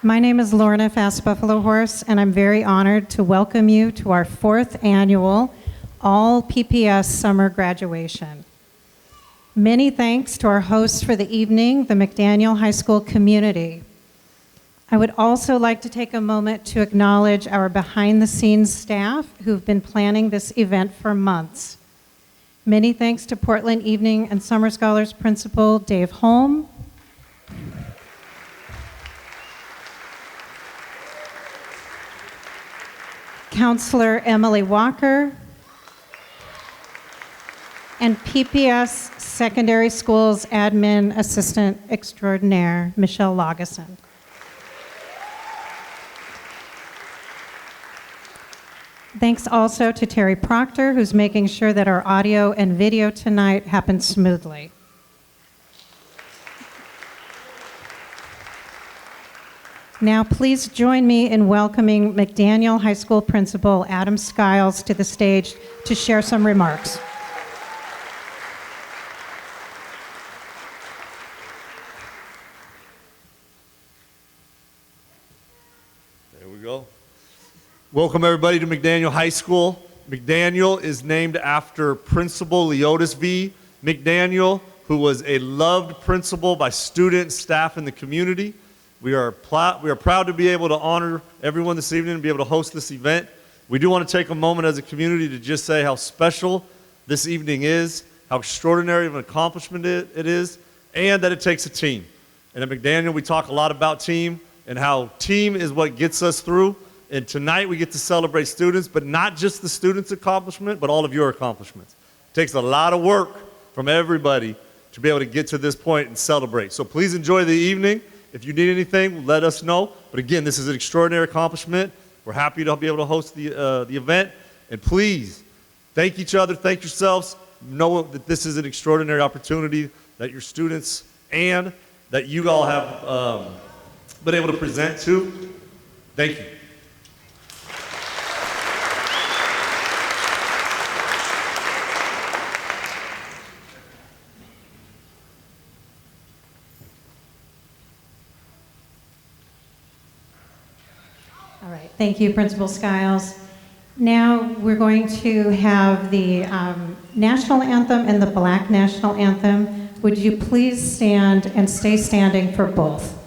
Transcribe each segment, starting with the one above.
My name is Lorna Fast Buffalo Horse, and I'm very honored to welcome you to our 4th annual All PPS Summer Graduation. Many thanks to our hosts for the evening, the McDaniel High School community. I would also like to take a moment to acknowledge our behind-the-scenes staff who've been planning this event for months. Many thanks to Portland Evening and Summer Scholars Principal Dave Holm, Counselor Emily Walker, and PPS Secondary Schools Admin Assistant Extraordinaire, Michelle Lageson. Thanks also to Terry Proctor, who's making sure that our audio and video tonight happens smoothly. Now, please join me in welcoming McDaniel High School Principal Adam Skyles to the stage to share some remarks. There we go. Welcome everybody to McDaniel High School. McDaniel is named after Principal Leodis V. McDaniel, who was a loved principal by students, staff, and the community. We are proud to be able to honor everyone this evening and be able to host this event. We do want to take a moment as a community to just say how special this evening is, how extraordinary of an accomplishment it is, and that it takes a team. And at McDaniel, we talk a lot about team and how team is what gets us through. And tonight we get to celebrate students, but not just the students' accomplishment, but all of your accomplishments. It takes a lot of work from everybody to be able to get to this point and celebrate. So please enjoy the evening. If you need anything, let us know. But again, this is an extraordinary accomplishment. We're happy to be able to host the event. And please, thank each other, thank yourselves. Know that this is an extraordinary opportunity that your students and that you all have been able to present to. Thank you. All right, thank you, Principal Skyles. Now we're going to have the national anthem and the Black national anthem. Would you please stand and stay standing for both?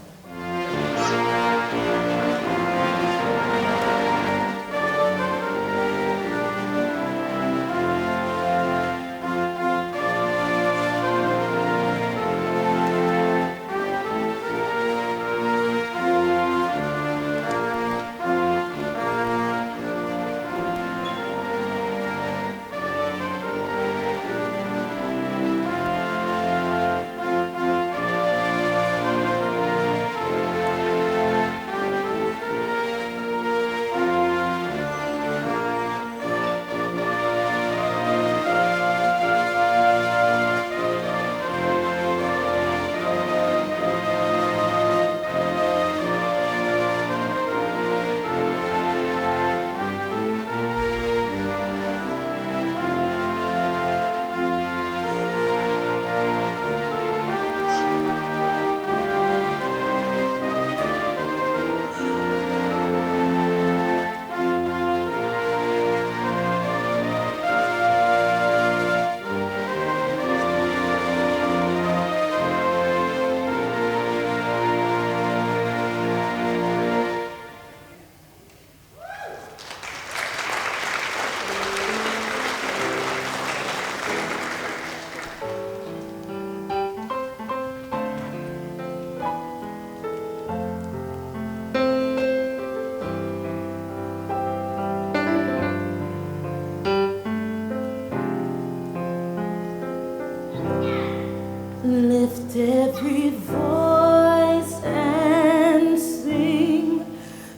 Lift every voice and sing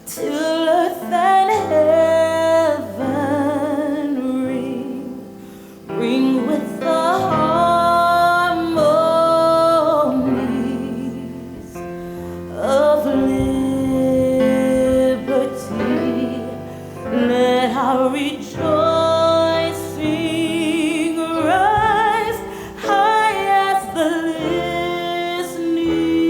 till earth and heaven ring, ring with the harmonies of liberty. Let our rejoicing rise high as the listening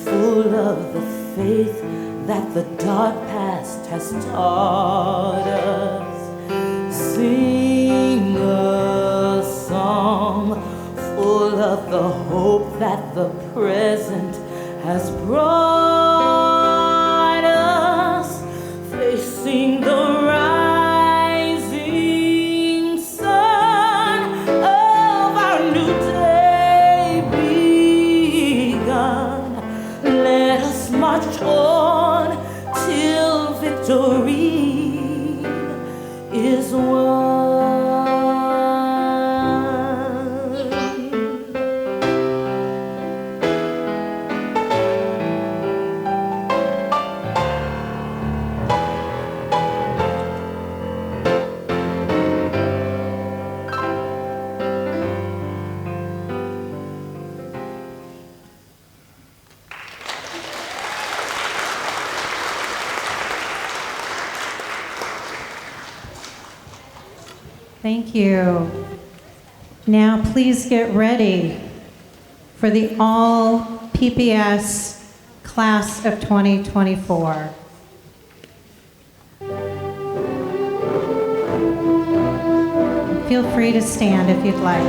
full of the faith that the dark past has taught us. Sing a song full of the hope that the present has brought us, facing the rising sun of our new day begun. Let us march on till victory is won. Thank you. Now please get ready for the all PPS class of 2024. Feel free to stand if you'd like.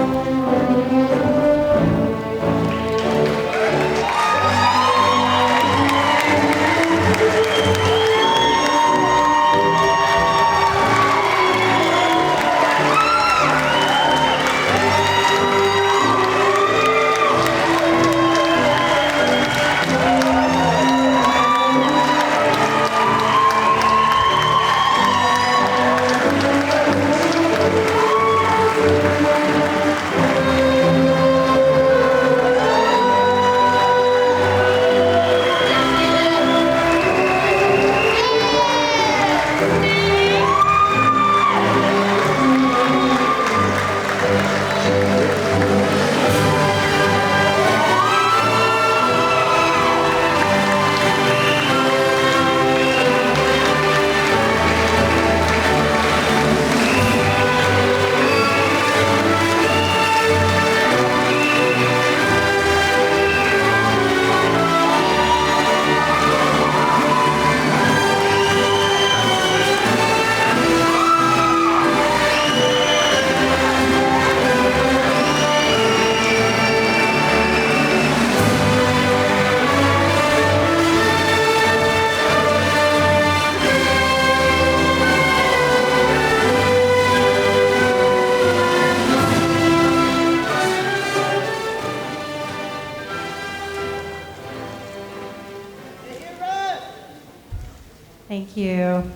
Thank you.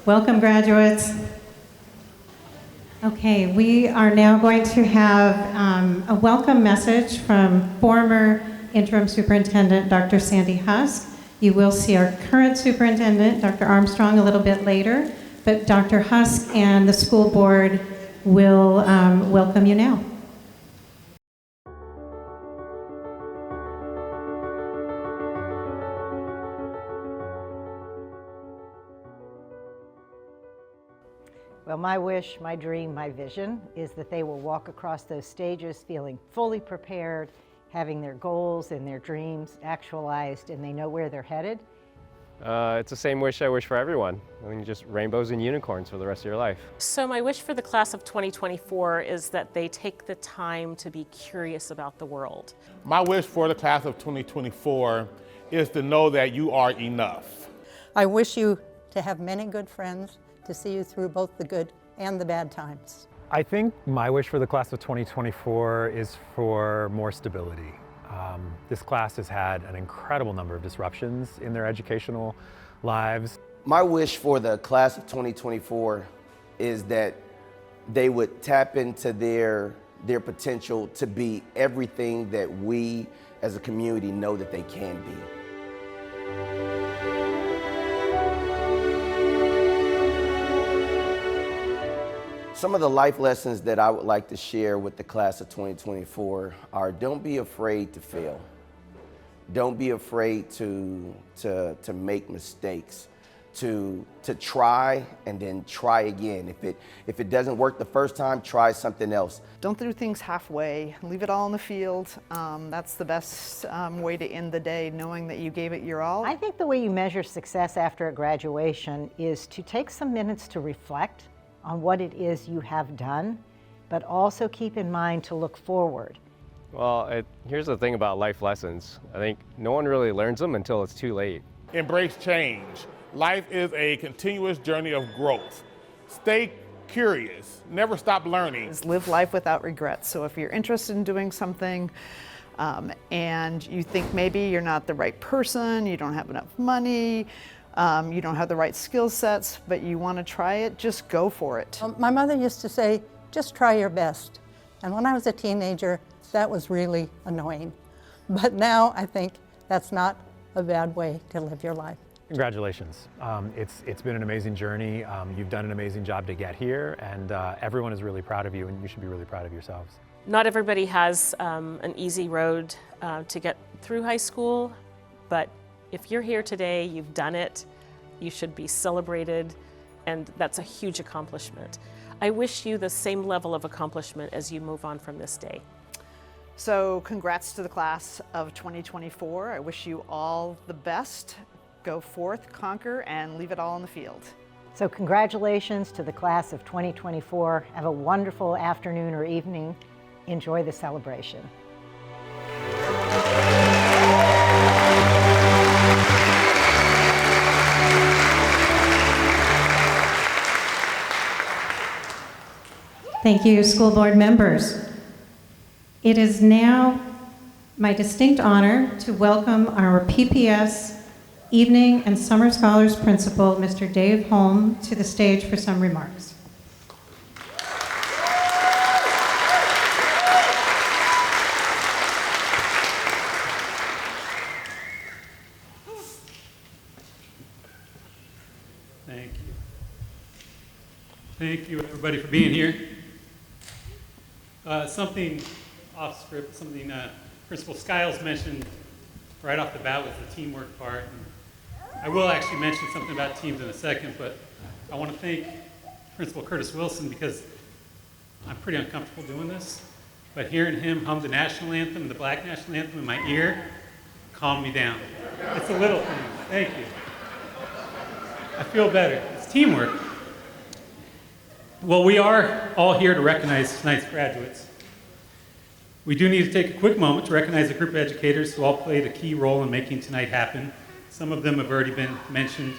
Welcome, graduates. Okay, we are now going to have a welcome message from former Interim Superintendent Dr. Sandy Husk. You will see our current superintendent, Dr. Armstrong, a little bit later, but Dr. Husk and the school board will welcome you now. Well, my wish, my dream, my vision is that they will walk across those stages feeling fully prepared, having their goals and their dreams actualized, and they know where they're headed. It's the same wish I wish for everyone. I mean, just rainbows and unicorns for the rest of your life. So my wish for the class of 2024 is that they take the time to be curious about the world. My wish for the class of 2024 is to know that you are enough. I wish you to have many good friends, to see you through both the good and the bad times. I think my wish for the class of 2024 is for more stability. This class has had an incredible number of disruptions in their educational lives. My wish for the class of 2024 is that they would tap into their potential to be everything that we as a community know that they can be. Some of the life lessons that I would like to share with the class of 2024 are: don't be afraid to fail. Don't be afraid to make mistakes. to try and then try again. If it doesn't work the first time, try something else. Don't do things halfway. Leave it all in the field. That's the best way to end the day, knowing that you gave it your all. I think the way you measure success after a graduation is to take some minutes to reflect on what it is you have done, but also keep in mind to look forward. Well, here's the thing about life lessons. I think no one really learns them until it's too late. Embrace change. Life is a continuous journey of growth. Stay curious. Never stop learning. Live life without regrets. So if you're interested in doing something and you think maybe you're not the right person, you don't have enough money, you don't have the right skill sets, but you want to try it, just go for it. My mother used to say, just try your best. And when I was a teenager, that was really annoying. But now I think that's not a bad way to live your life. Congratulations. It's been an amazing journey. You've done an amazing job to get here, and everyone is really proud of you, and you should be really proud of yourselves. Not everybody has an easy road to get through high school, but if you're here today, you've done it, you should be celebrated, and that's a huge accomplishment. I wish you the same level of accomplishment as you move on from this day. So congrats to the class of 2024. I wish you all the best. Go forth, conquer, and leave it all in the field. So congratulations to the class of 2024. Have a wonderful afternoon or evening. Enjoy the celebration. Thank you, school board members. It is now my distinct honor to welcome our PPS Evening and Summer Scholars Principal, Mr. Dave Holm, to the stage for some remarks. Thank you. Thank you, everybody, for being here. Something off script, something Principal Skyles mentioned right off the bat was the teamwork part. And I will actually mention something about teams in a second, but I want to thank Principal Curtis Wilson because I'm pretty uncomfortable doing this, but hearing him hum the national anthem, the Black national anthem in my ear, calmed me down. It's a little thing. Thank you. I feel better. It's teamwork. Well, we are all here to recognize tonight's graduates. We do need to take a quick moment to recognize a group of educators who all played a key role in making tonight happen. Some of them have already been mentioned.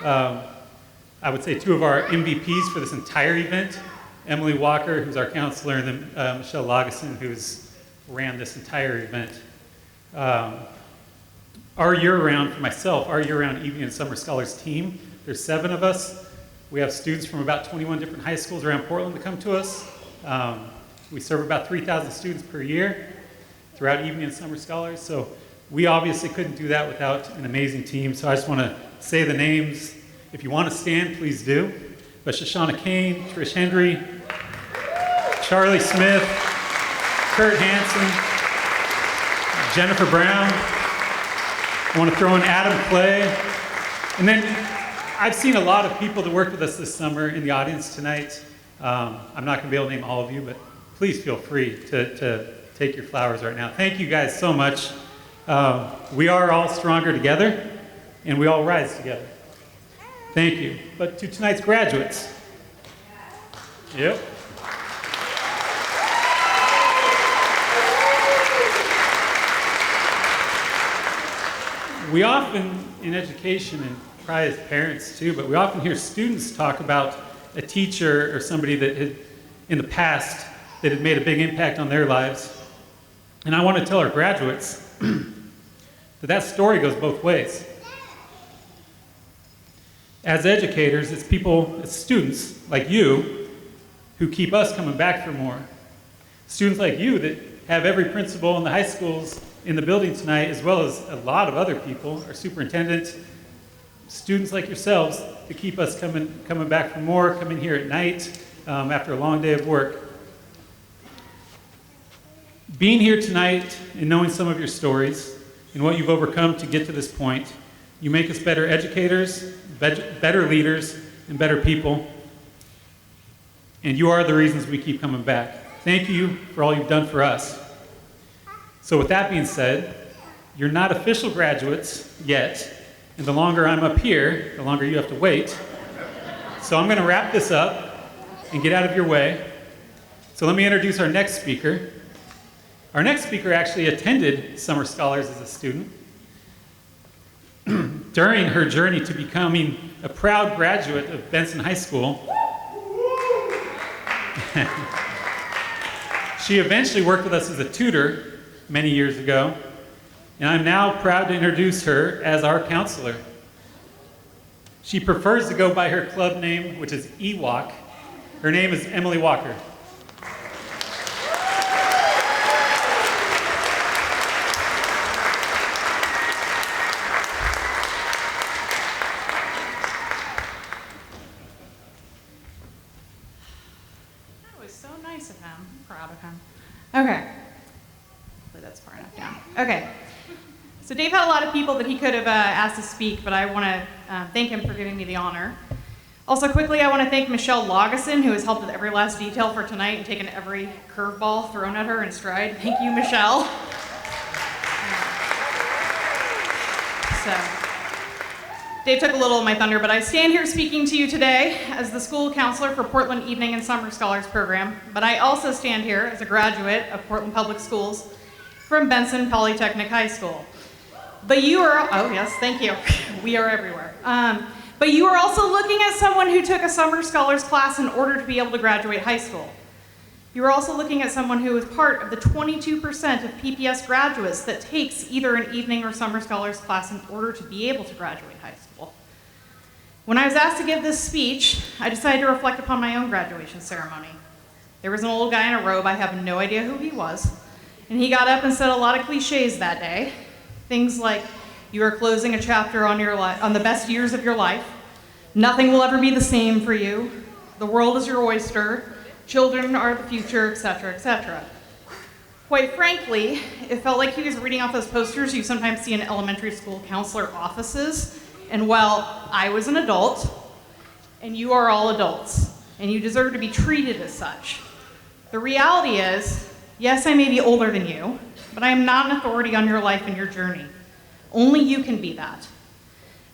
I would say two of our MVPs for this entire event, Emily Walker, who's our counselor, and then Michelle Lageson, who's ran this entire event. Our year-round, for myself, our year-round Evening and Summer Scholars team, there's 7 of us. We have students from about 21 different high schools around Portland to come to us. We serve about 3,000 students per year throughout Evening and Summer Scholars. So we obviously couldn't do that without an amazing team. So I just want to say the names. If you want to stand, please do. But Shoshana Kane, Trish Hendry, Charlie Smith, Kurt Hansen, Jennifer Brown. I want to throw in Adam Clay. And then I've seen a lot of people that worked with us this summer in the audience tonight. I'm not going to be able to name all of you, but please feel free to take your flowers right now. Thank you guys so much. We are all stronger together, and we all rise together. Thank you. But to tonight's graduates. Yep. We often, in education, and probably as parents too, but we often hear students talk about a teacher or somebody that had, in the past, that had made a big impact on their lives. And I want to tell our graduates that story goes both ways. As educators, it's people, it's students like you who keep us coming back for more. Students like you that have every principal in the high schools in the building tonight, as well as a lot of other people, our superintendent, students like yourselves to keep us coming back for more, coming here at night after a long day of work. Being here tonight and knowing some of your stories and what you've overcome to get to this point You make us better educators, better leaders, and better people. And you are the reasons we keep coming back. Thank you for all you've done for us. So with that being said, you're not official graduates yet, and the longer I'm up here, the longer you have to wait. So I'm going to wrap this up and get out of your way. So let me introduce our next speaker. Our next speaker actually attended Summer Scholars as a student. During her journey to becoming a proud graduate of Benson High School, she eventually worked with us as a tutor many years ago, and I'm now proud to introduce her as our counselor. She prefers to go by her club name, which is EWAC. Her name is Emily Walker. Okay. Hopefully that's far enough down. Okay. So Dave had a lot of people that he could have asked to speak, but I want to thank him for giving me the honor. Also, quickly, I want to thank Michelle Laugesen, who has helped with every last detail for tonight and taken every curveball thrown at her in stride. Thank you, Michelle. Dave took a little of my thunder, but I stand here speaking to you today as the school counselor for Portland Evening and Summer Scholars Program, but I also stand here as a graduate of Portland Public Schools from Benson Polytechnic High School. But you are, oh yes, thank you. We are everywhere. But you are also looking at someone who took a Summer Scholars class in order to be able to graduate high school. You are also looking at someone who is part of the 22% of PPS graduates that takes either an evening or Summer Scholars class in order to be able to graduate high school. When I was asked to give this speech, I decided to reflect upon my own graduation ceremony. There was an old guy in a robe, I have no idea who he was, and he got up and said a lot of cliches that day. Things like, you are closing a chapter on the best years of your life, nothing will ever be the same for you, the world is your oyster, children are the future, etc., etc. Quite frankly, it felt like he was reading off those posters you sometimes see in elementary school counselor offices. And well, I was an adult, and you are all adults, and you deserve to be treated as such. The reality is, yes, I may be older than you, but I am not an authority on your life and your journey. Only you can be that.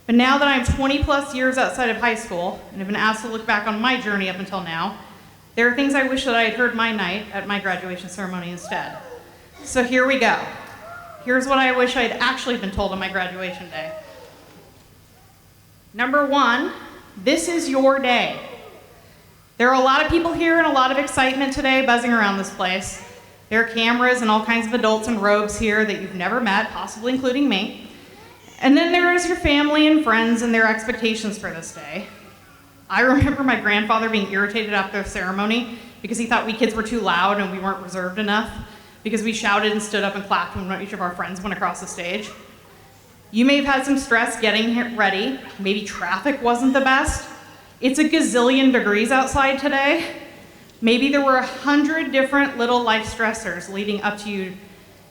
But now that I'm 20 plus years outside of high school, and have been asked to look back on my journey up until now, there are things I wish that I had heard my night at my graduation ceremony instead. So here we go. Here's what I wish I had actually been told on my graduation day. Number one, this is your day. There are a lot of people here and a lot of excitement today buzzing around this place. There are cameras and all kinds of adults in robes here that you've never met, possibly including me. And then there is your family and friends and their expectations for this day. I remember my grandfather being irritated after the ceremony because he thought we kids were too loud and we weren't reserved enough because we shouted and stood up and clapped when each of our friends went across the stage. You may have had some stress getting ready. Maybe traffic wasn't the best. It's a gazillion degrees outside today. Maybe there were 100 different little life stressors leading up to you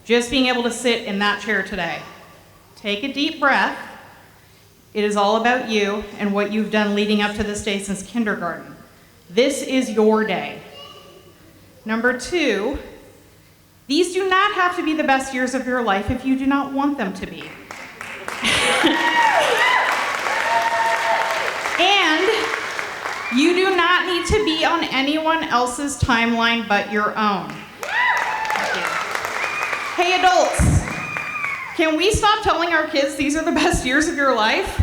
just being able to sit in that chair today. Take a deep breath. It is all about you and what you've done leading up to this day since kindergarten. This is your day. Number two, these do not have to be the best years of your life if you do not want them to be. And you do not need to be on anyone else's timeline but your own. Hey adults, can we stop telling our kids these are the best years of your life?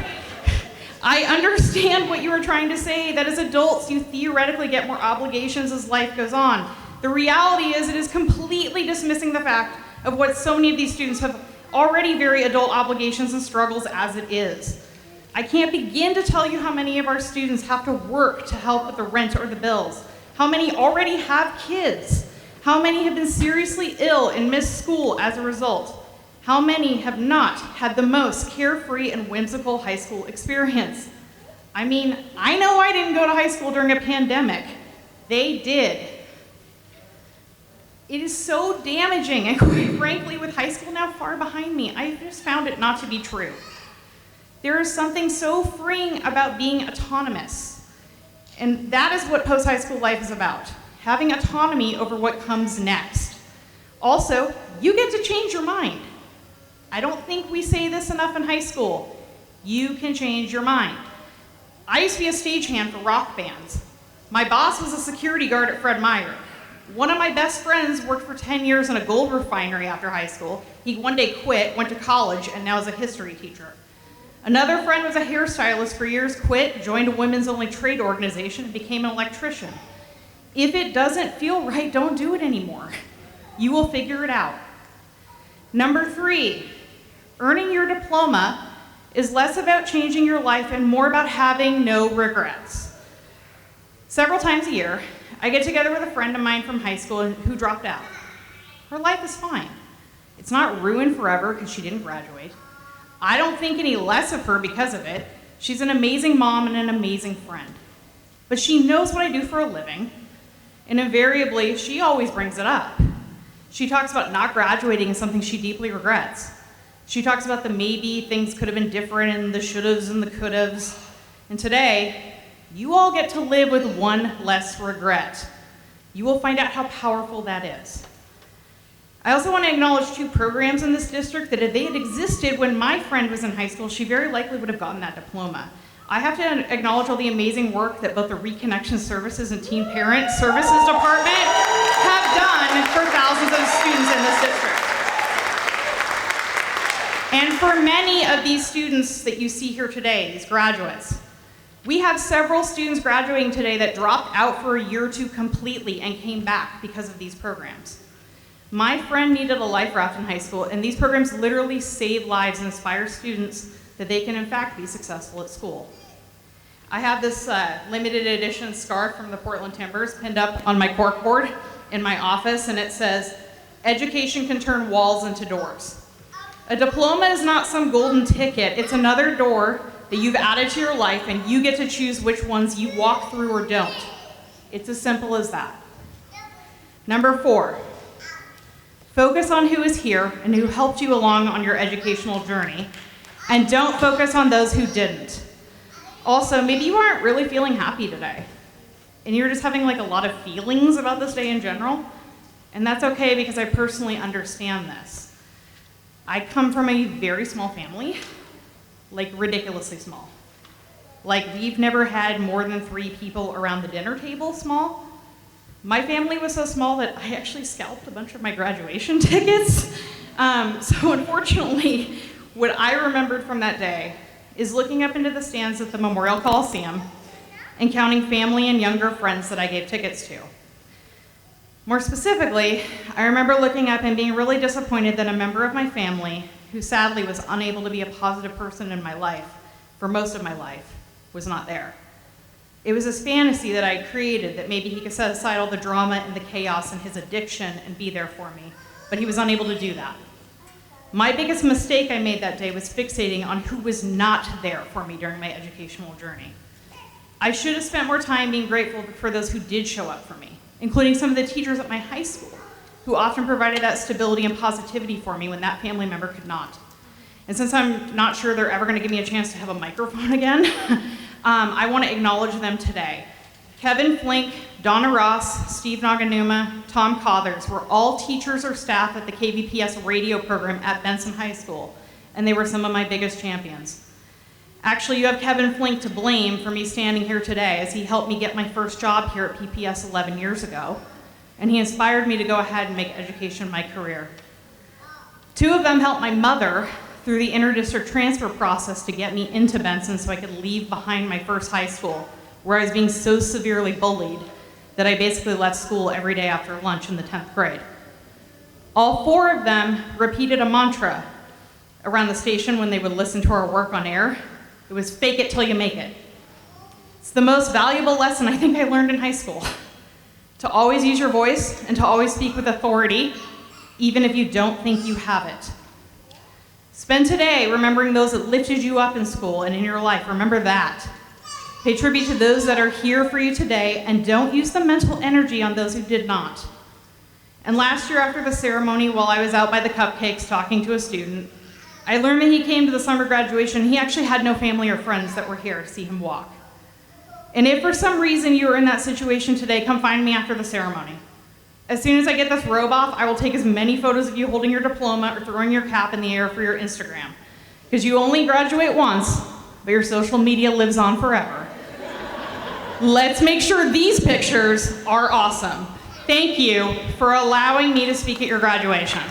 I understand what you are trying to say, that as adults you theoretically get more obligations as life goes on. The reality is it is completely dismissing the fact of what so many of these students have already very adult obligations and struggles as it is. I can't begin to tell you how many of our students have to work to help with the rent or the bills, how many already have kids, how many have been seriously ill and missed school as a result, how many have not had the most carefree and whimsical high school experience. I mean, I know I didn't go to high school during a pandemic. They did. It is so damaging, and quite frankly, with high school now far behind me, I just found it not to be true. There is something so freeing about being autonomous. And that is what post-high school life is about, having autonomy over what comes next. Also, you get to change your mind. I don't think we say this enough in high school. You can change your mind. I used to be a stagehand for rock bands. My boss was a security guard at Fred Meyer. One of my best friends worked for 10 years in a gold refinery after high school. He one day quit, went to college, and now is a history teacher. Another friend was a hairstylist for years, quit, joined a women's only trade organization, and became an electrician. If it doesn't feel right, don't do it anymore. You will figure it out. Number 3, earning your diploma is less about changing your life and more about having no regrets. Several times a year, I get together with a friend of mine from high school who dropped out. Her life is fine. It's not ruined forever because she didn't graduate. I don't think any less of her because of it. She's an amazing mom and an amazing friend. But she knows what I do for a living, and invariably, she always brings it up. She talks about not graduating as something she deeply regrets. She talks about the maybe things could have been different and the should'ves and the could'ves. And today, you all get to live with one less regret. You will find out how powerful that is. I also want to acknowledge 2 programs in this district that if they had existed when my friend was in high school, she very likely would have gotten that diploma. I have to acknowledge all the amazing work that both the Reconnection Services and Teen Parent Services Department have done for thousands of students in this district. And for many of these students that you see here today, these graduates, we have several students graduating today that dropped out for a year or 2 completely and came back because of these programs. My friend needed a life raft in high school, and these programs literally save lives and inspire students that they can in fact be successful at school. I have this limited edition scarf from the Portland Timbers pinned up on my corkboard in my office, and it says, "Education can turn walls into doors." A diploma is not some golden ticket, it's another door that you've added to your life, and you get to choose which ones you walk through or don't. It's as simple as that. Number 4, focus on who is here and who helped you along on your educational journey, and don't focus on those who didn't. Also, maybe you aren't really feeling happy today, and you're just having like a lot of feelings about this day in general, and that's okay because I personally understand this. I come from a very small family, like ridiculously small. Like we've never had more than 3 people around the dinner table small. My family was so small that I actually scalped a bunch of my graduation tickets. So unfortunately, what I remembered from that day is looking up into the stands at the Memorial Coliseum and counting family and younger friends that I gave tickets to. More specifically, I remember looking up and being really disappointed that a member of my family, who sadly was unable to be a positive person in my life for most of my life, was not there. It was this fantasy that I created that maybe he could set aside all the drama and the chaos and his addiction and be there for me, but he was unable to do that. My biggest mistake I made that day was fixating on who was not there for me during my educational journey. I should have spent more time being grateful for those who did show up for me, including some of the teachers at my high school, who often provided that stability and positivity for me when that family member could not. And since I'm not sure they're ever gonna give me a chance to have a microphone again, I wanna acknowledge them today. Kevin Flink, Donna Ross, Steve Naganuma, Tom Cothers were all teachers or staff at the KVPS radio program at Benson High School, and they were some of my biggest champions. Actually, you have Kevin Flink to blame for me standing here today, as he helped me get my first job here at PPS 11 years ago, and he inspired me to go ahead and make education my career. 2 of them helped my mother through the interdistrict transfer process to get me into Benson so I could leave behind my first high school, where I was being so severely bullied that I basically left school every day after lunch in the 10th grade. All 4 of them repeated a mantra around the station when they would listen to our work on air. It was fake it till you make it. It's the most valuable lesson I think I learned in high school. To always use your voice and to always speak with authority, even if you don't think you have it. Spend today remembering those that lifted you up in school and in your life. Remember that. Pay tribute to those that are here for you today, and don't use the mental energy on those who did not. And last year after the ceremony, while I was out by the cupcakes talking to a student, I learned that he came to the summer graduation. He actually had no family or friends that were here to see him walk. And if for some reason you are in that situation today, come find me after the ceremony. As soon as I get this robe off, I will take as many photos of you holding your diploma or throwing your cap in the air for your Instagram. Because you only graduate once, but your social media lives on forever. Let's make sure these pictures are awesome. Thank you for allowing me to speak at your graduation.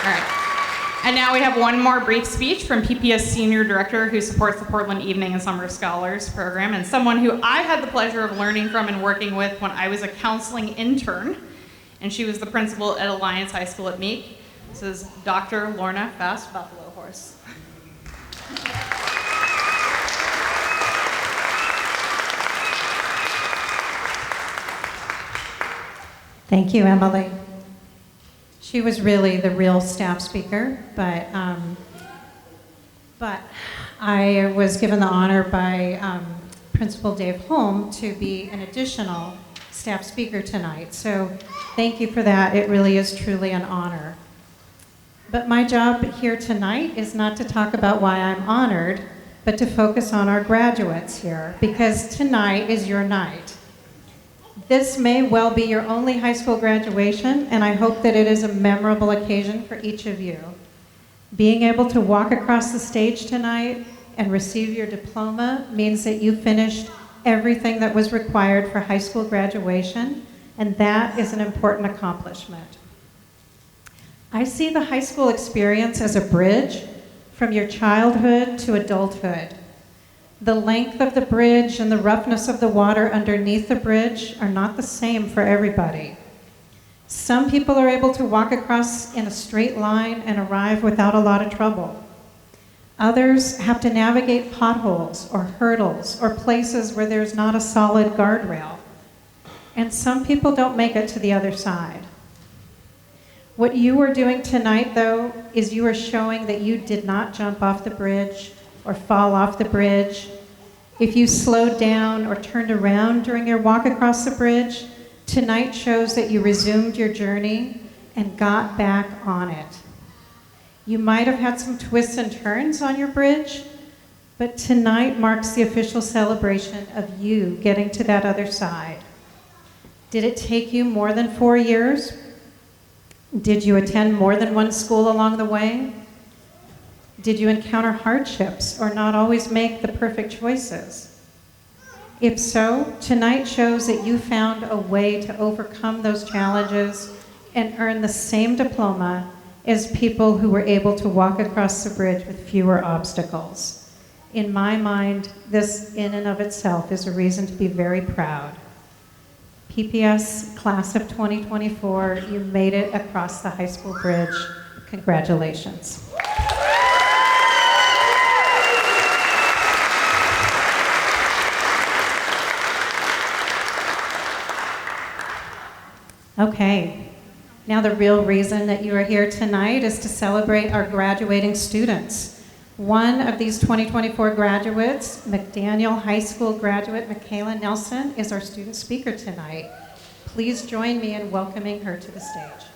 All right. And now we have one more brief speech from PPS Senior Director who supports the Portland Evening and Summer Scholars program, and someone who I had the pleasure of learning from and working with when I was a counseling intern, and she was the principal at Alliance High School at Meek. This is Dr. Lorna Fast Buffalo Horse. Thank you, Emily. She was really the real staff speaker, but I was given the honor by Principal Dave Holm to be an additional staff speaker tonight. So thank you for that. It really is truly an honor. But my job here tonight is not to talk about why I'm honored, but to focus on our graduates here, because tonight is your night. This may well be your only high school graduation, and I hope that it is a memorable occasion for each of you. Being able to walk across the stage tonight and receive your diploma means that you finished everything that was required for high school graduation, and that is an important accomplishment. I see the high school experience as a bridge from your childhood to adulthood. The length of the bridge and the roughness of the water underneath the bridge are not the same for everybody. Some people are able to walk across in a straight line and arrive without a lot of trouble. Others have to navigate potholes or hurdles or places where there's not a solid guardrail. And some people don't make it to the other side. What you are doing tonight, though, is you are showing that you did not jump off the bridge or fall off the bridge. If you slowed down or turned around during your walk across the bridge, tonight shows that you resumed your journey and got back on it. You might have had some twists and turns on your bridge, but tonight marks the official celebration of you getting to that other side. Did it take you more than 4 years? Did you attend more than one school along the way? Did you encounter hardships or not always make the perfect choices? If so, tonight shows that you found a way to overcome those challenges and earn the same diploma as people who were able to walk across the bridge with fewer obstacles. In my mind, this in and of itself is a reason to be very proud. PPS Class of 2024, you made it across the high school bridge. Congratulations. Okay, now the real reason that you are here tonight is to celebrate our graduating students. One of these 2024 graduates, McDaniel High School graduate Michaela Nelson, is our student speaker tonight. Please join me in welcoming her to the stage.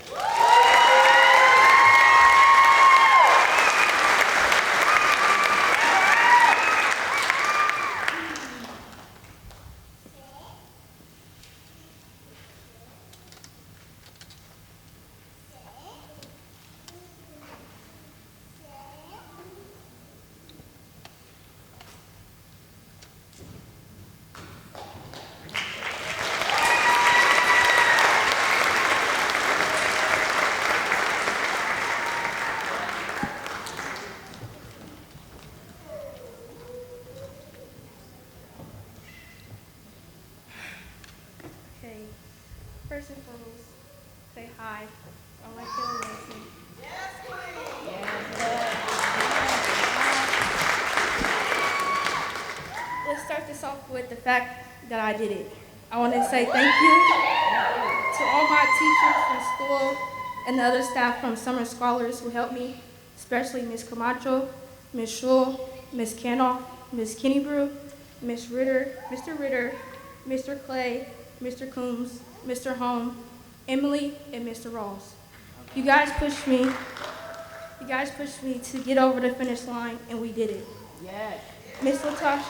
First and foremost, say hi. I'm Michaela Nelson. Yes, Queen! Let's start this off with the fact that I did it. I want to say thank you to all my teachers from school and the other staff from Summer Scholars who helped me, especially Ms. Camacho, Ms. Schul, Ms. Canoff, Ms. Kennybrew, Ms. Ritter, Mr. Ritter, Mr. Clay, Mr. Coombs, Mr. Holm, Emily, and Mr. Ross. You guys pushed me to get over the finish line, and we did it. Yes. Miss Latasha.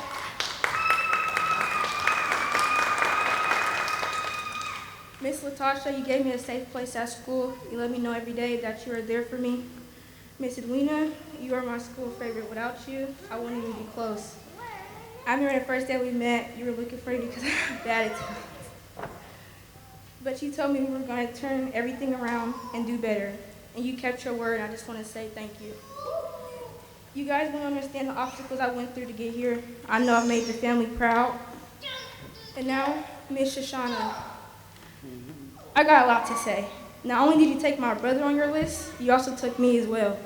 Miss Latasha, you gave me a safe place at school. You let me know every day that you are there for me. Miss Edwina, you are my school favorite. Without you, I wouldn't even be close. I remember the first day we met, you were looking for me because I had bad attitude. But you told me we were going to turn everything around and do better. And you kept your word, and I just want to say thank you. You guys don't understand the obstacles I went through to get here. I know I've made the family proud. And now, Miss Shoshana, I got a lot to say. Not only did you take my brother on your list, you also took me as well.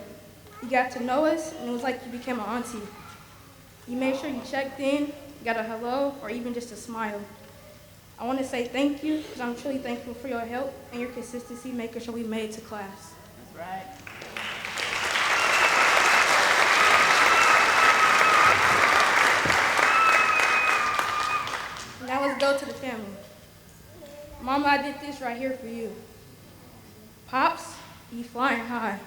You got to know us, and it was like you became an auntie. You made sure you checked in, got a hello, or even just a smile. I want to say thank you, because I'm truly thankful for your help and your consistency making sure we made it to class. That's right. Now let's go to the family. Mama, I did this right here for you. Pops, you flying high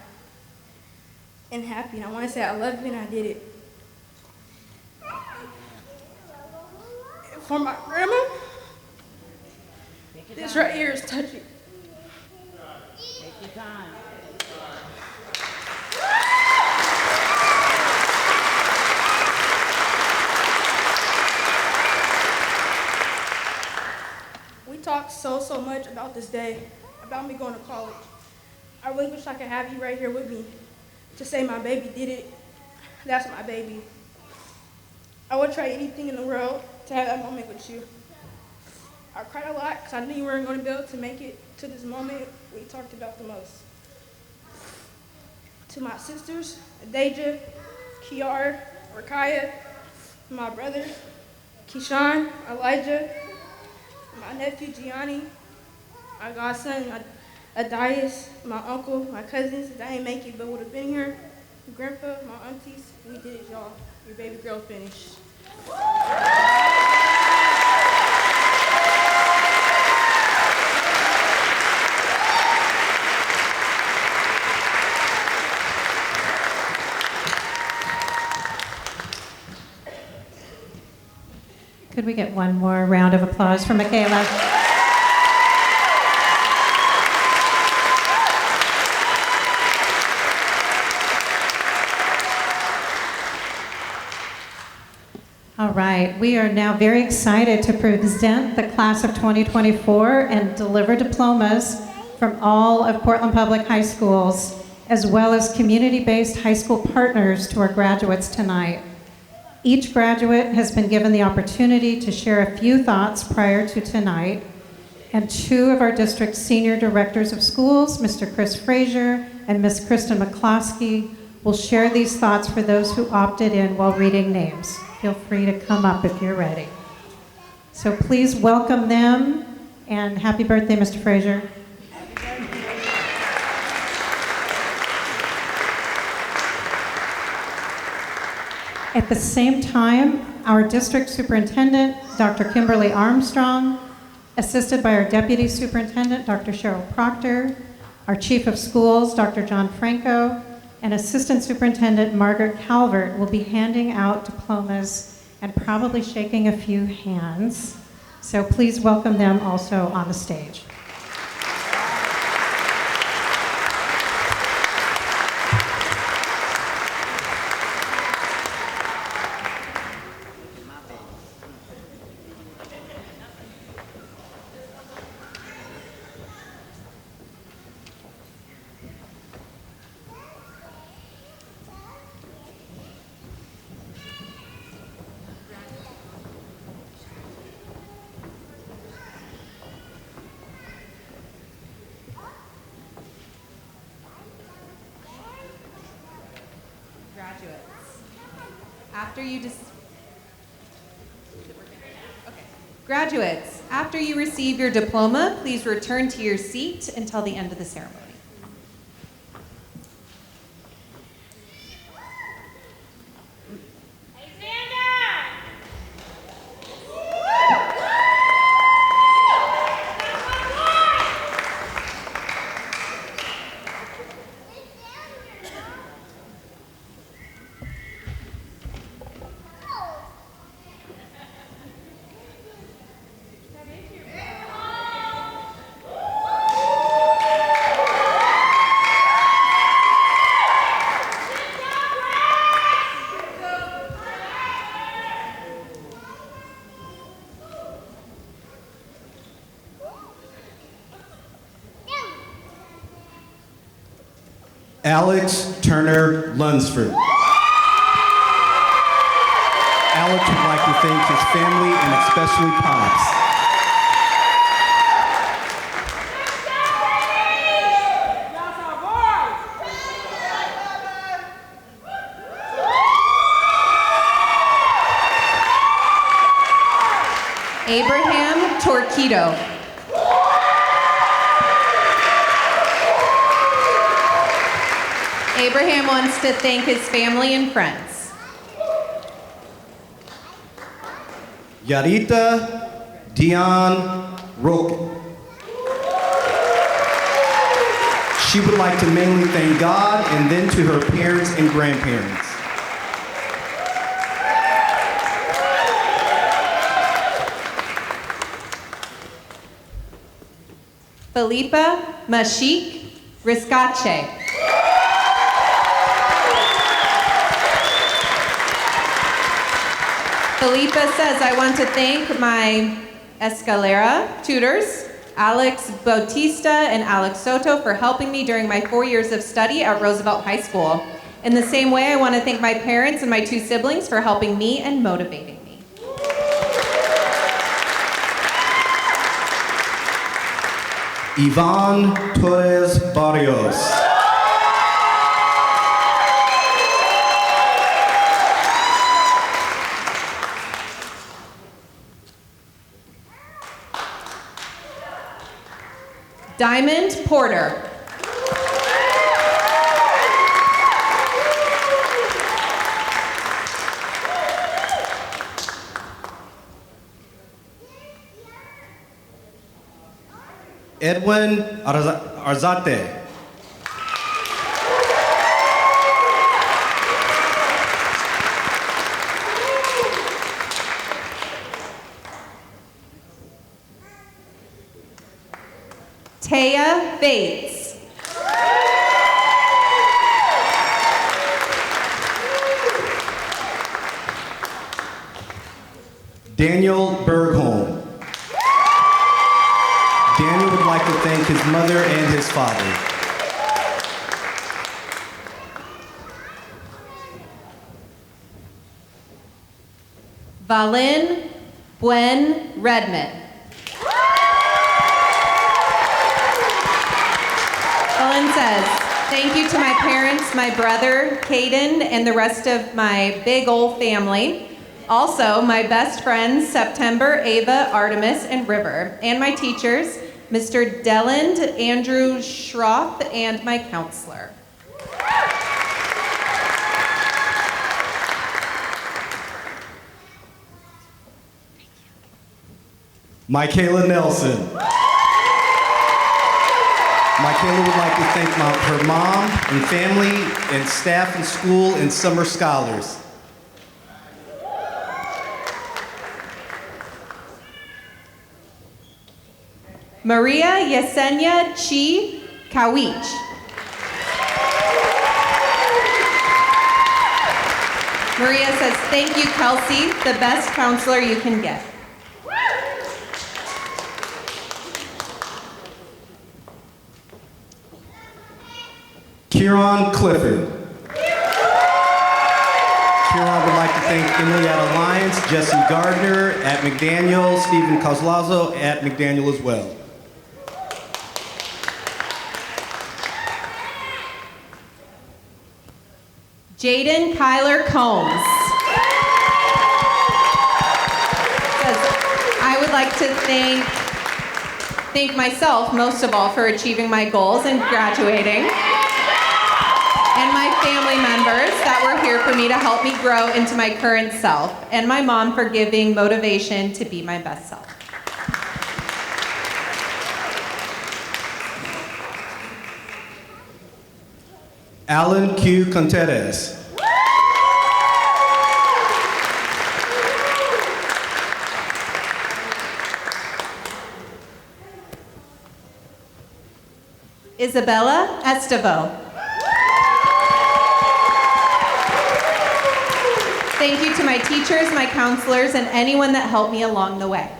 and happy, and I want to say I love you, and I did it. For my grandma, this right here is touching. Take your time. We talked so much about this day, about me going to college. I really wish I could have you right here with me to say my baby did it. That's my baby. I would try anything in the world to have that moment with you. I cried a lot because I knew you weren't going to be able to make it to this moment we talked about the most. To my sisters, Adaja, Kiara, Rakaya, my brothers, Keyshawn, Elijah, my nephew Gianni, my godson Adias, my uncle, my cousins that didn't make it but would have been here, grandpa, my aunties, we did it, y'all. Your baby girl finished. Could we get one more round of applause for Michaela? All right, we are now very excited to present the class of 2024 and deliver diplomas from all of Portland Public High Schools, as well as community-based high school partners to our graduates tonight. Each graduate has been given the opportunity to share a few thoughts prior to tonight, and two of our district's senior directors of schools, Mr. Chris Frazier and Ms. Kristen McCloskey, will share these thoughts for those who opted in while reading names. Feel free to come up if you're ready. So please welcome them, and happy birthday, Mr. Frazier. At the same time, our district superintendent, Dr. Kimberly Armstrong, assisted by our deputy superintendent, Dr. Cheryl Proctor, our chief of schools, Dr. John Franco, and assistant superintendent Margaret Calvert will be handing out diplomas and probably shaking a few hands. So please welcome them also on the stage. Graduates, after you receive your diploma, please return to your seat until the end of the ceremony. Alex Turner Lunsford. Alex would like to thank his family and especially Pops. Abraham Torquedo. Abraham wants to thank his family and friends. Yarita Dion Roque. She would like to mainly thank God and then to her parents and grandparents. Felipa Mashik Riscache. Felipa says, I want to thank my Escalera tutors, Alex Bautista and Alex Soto, for helping me during my 4 years of study at Roosevelt High School. In the same way, I want to thank my parents and my 2 siblings for helping me and motivating me. Yvonne Torres Barrios. Diamond Porter. Edwin Arzate. Taya Bates. Daniel Bergholm. Daniel would like to thank his mother and his father. Valin Buen Redmond. Valin says, thank you to my parents, my brother, Caden, and the rest of my big old family. Also, my best friends, September, Ava, Artemis, and River, and my teachers, Mr. Deland, Andrew Schroff, and my counselor. Michaela Nelson. Michaela would like to thank her mom and family and staff and school and summer scholars. Maria Yesenia Chi Kawich. Maria says, thank you, Kelsey, the best counselor you can get. Kieran Clifford. Kieran would like to thank Emily at Alliance, Jesse Gardner at McDaniel, Stephen Coslazo at McDaniel as well. Jaden Kyler Combs. Says, I would like to thank myself most of all for achieving my goals and graduating, and my family members that were here for me to help me grow into my current self, and my mom for giving motivation to be my best self. Alan Q. Contreras. Isabella Estevo. Thank you to my teachers, my counselors, and anyone that helped me along the way.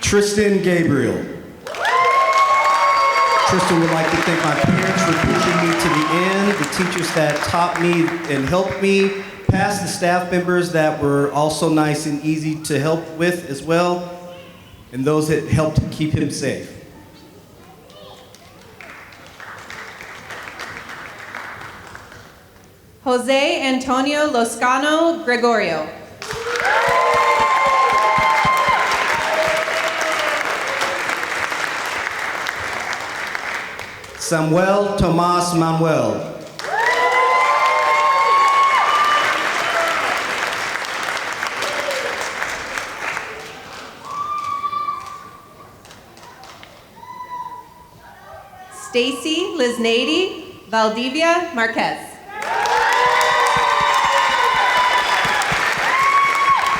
Tristan Gabriel. Tristan would like to thank my parents for pushing me to the end, the teachers that taught me and helped me, past the staff members that were also nice and easy to help with as well, and those that helped keep him safe. Jose Antonio Loscano Gregorio. Samuel Tomas Manuel. Stacy Liznady Valdivia Marquez.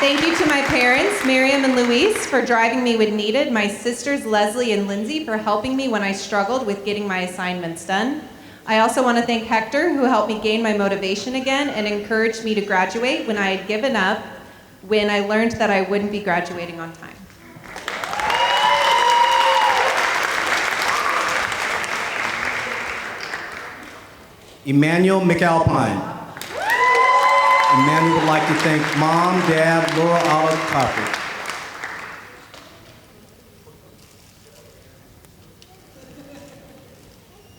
Thank you to my parents, Miriam and Luis, for driving me when needed, my sisters Leslie and Lindsay for helping me when I struggled with getting my assignments done. I also want to thank Hector, who helped me gain my motivation again and encouraged me to graduate when I had given up, when I learned that I wouldn't be graduating on time. Emmanuel McAlpine. Emmanuel would like to thank Mom, Dad, Laura Olive Copper.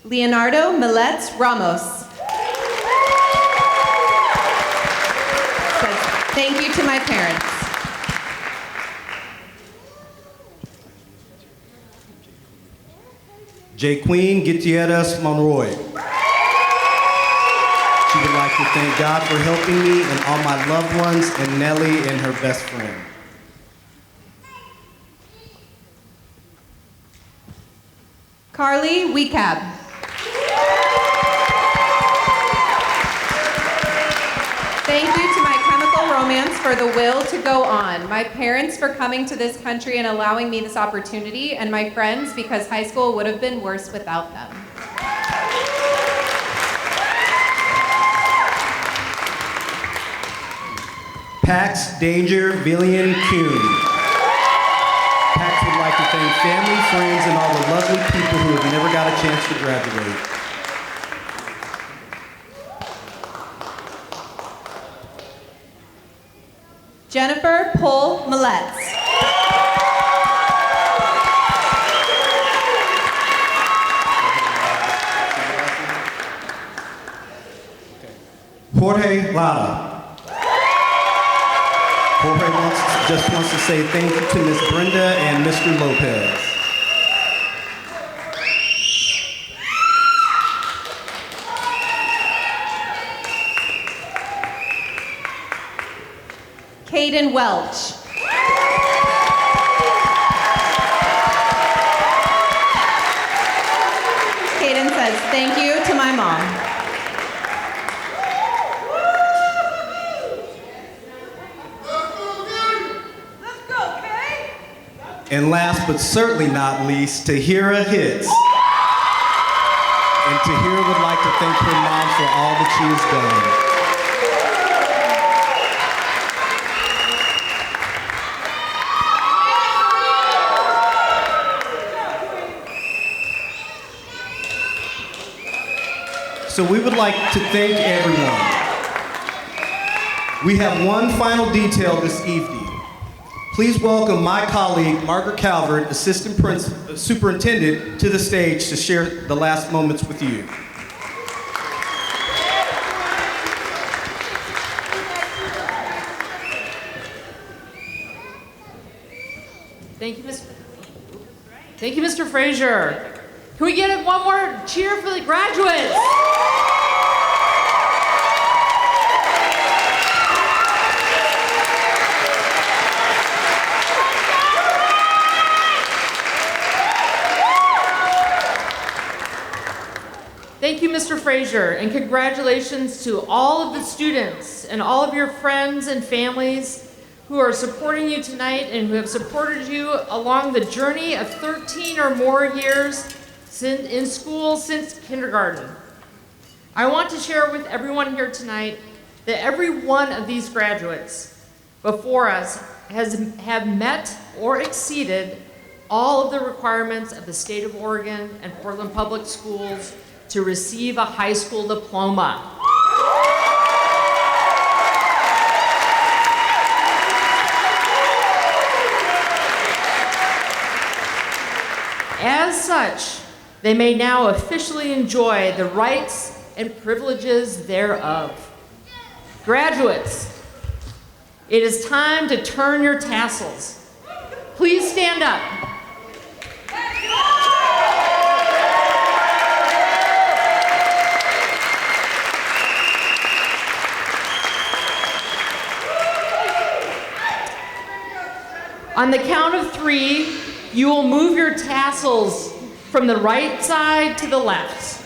Leonardo Milletz Ramos. Says, thank you to my parents. Jaqueen Gutierrez Monroy. She would like to thank God for helping me and all my loved ones and Nellie and her best friend. Carly Weecab. Thank you to my chemical romance for the will to go on, my parents for coming to this country and allowing me this opportunity, and my friends because high school would have been worse without them. Pax Danger Villian Kuhn. Pax would like to thank family, friends, and all the lovely people who have never got a chance to graduate. Jennifer Pull Milletz. Jorge Lara. Jorge just wants to say thank you to Miss Brenda and Mr. Lopez. Caden Welch. Caden says, thank you to my mom. And last but certainly not least, Tahira Hicks. And Tahira would like to thank her mom for all that she has done. So we would like to thank everyone. We have one final detail this evening. Please welcome my colleague, Margaret Calvert, Assistant Superintendent, to the stage to share the last moments with you. Thank you, Mr. Frazier. Can we get one more cheer for the graduates? Thank you, Mr. Frazier, and congratulations to all of the students and all of your friends and families who are supporting you tonight and who have supported you along the journey of 13 or more years in school since kindergarten. I want to share with everyone here tonight that every one of these graduates before us have met or exceeded all of the requirements of the state of Oregon and Portland Public Schools to receive a high school diploma. As such, they may now officially enjoy the rights and privileges thereof. Graduates, it is time to turn your tassels. Please stand up. On the count of 3, you will move your tassels from the right side to the left.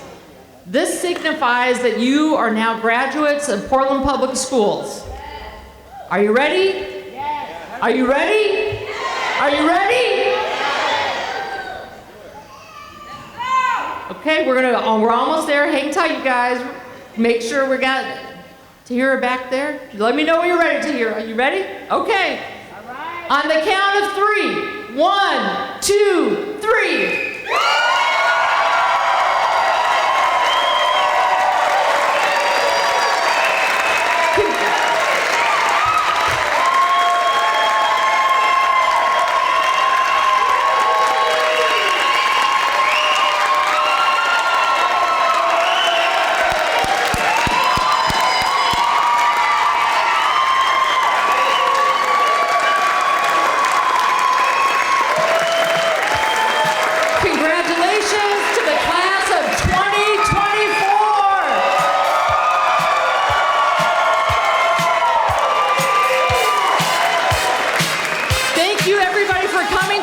This signifies that you are now graduates of Portland Public Schools. Are you ready? Yes. Are you ready? Yes. Are you ready? Yes. Okay, we're almost there. Hang tight, you guys. Make sure we got Tahira back there. Let me know when you're ready, Tahira. Are you ready? Okay. All right. On the count of 3. 1, 2, 3. Thank you, everybody, for coming